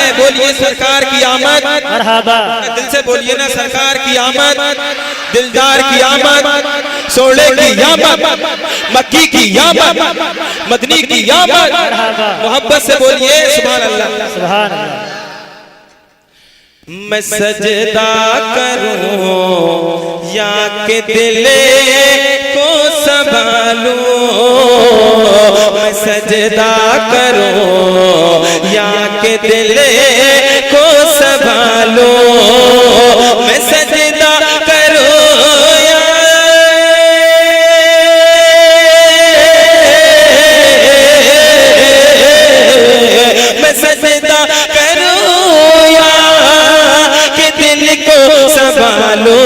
ہے بولیے سرکار کی آمد مرحبا دل سے بولیے نا سرکار کی آمد دلدار کی آمد سوڑے کی آمد مکی کی آمد مدنی کی آمد محبت سے بولیے سبحان اللہ سبحان اللہ میں سجدہ کروں یا کہ دل کو سنبھالوں میں سجدہ کروں یا کہ دل کو سنبھالوں میں سجدہ کروں یا میں سجدہ کروں یا کہ دل کو سنبھالوں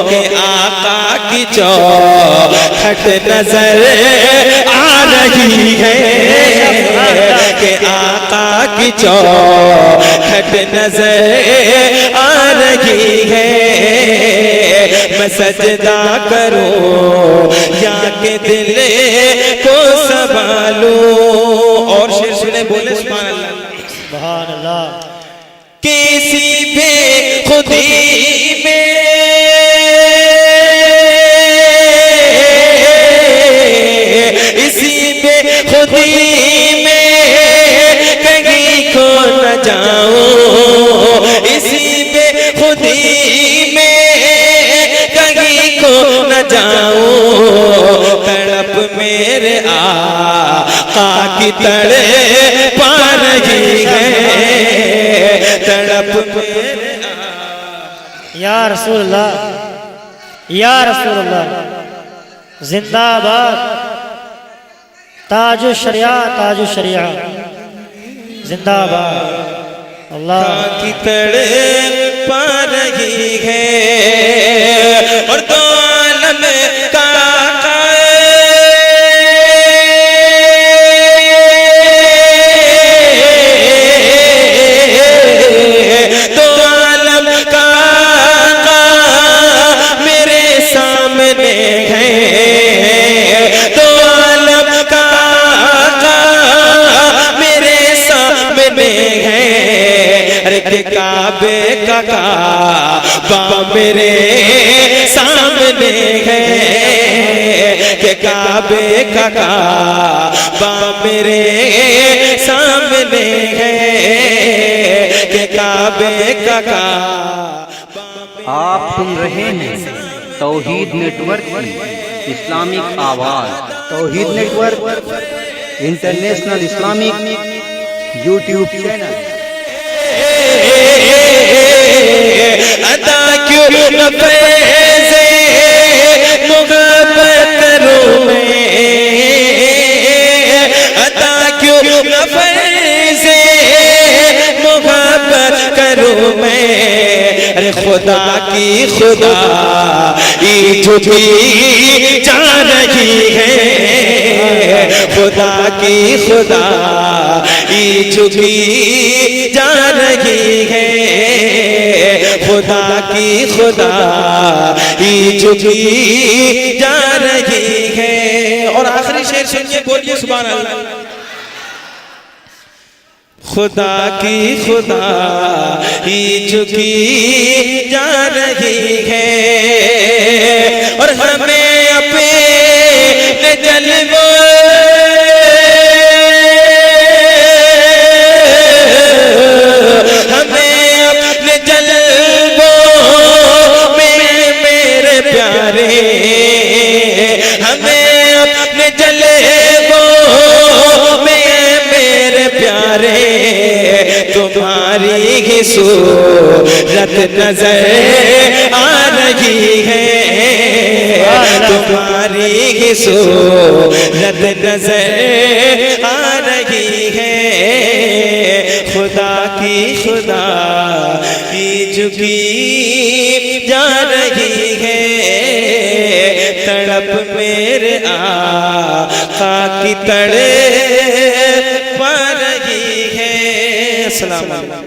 کہ آقا کی چوکھٹ نظر آ رہی ہے کہ آقا کی چوکھٹ نظر آ رہی ہے میں سجدہ کروں یا کہ دل کو سنبھالوں اور شعر سنے بولے سبحان اللہ سبحان اللہ کسی بے خودی میں اسی بے خودی میں کہیں کھو نہ جاؤں اسی بے خودی میں کہیں کھو نہ جاؤں تڑپ میرے آقا کی تڑپ پا رہی ہے تڑپ میرے یا رسول اللہ یا رسول اللہ زندہ باد تاج الشریعہ تاج الشریعہ زندہ باد اللہ کی تڑپ پا رہی ہے اور دو عالم کا کعبے کا کعبہ میرے سامنے ہے کہ کعبے کا کعبہ میرے سامنے ہے کہ کعبے کا کعبہ آپ سن رہے ہیں توحید نیٹ ورک کی اسلامک آواز توحید network international Islamic YouTube channel عطا کیوں نہ فیض محبت کروں میں عطا کیوں نہ فیض محبت کروں میں ارے خدا کی خدا جھکی جا رہی ہے خدا کی خدا جھکی جا رہی ہے خدا کی خدا جھکی جا رہی ہے اور آخری شعر سنیے بولیے سبحان اللہ خدا کی خدا جھکی جا رہی ہے اور ہمیں اپنے جلووں تمہاری ہی صورت نظر آ رہی ہے تمہاری ہی صورت نظر آ رہی ہے خدا کی خدا جھکی جا رہی ہے تڑپ میرے آقا کی تڑپ پا رہی ہے السلام علیکم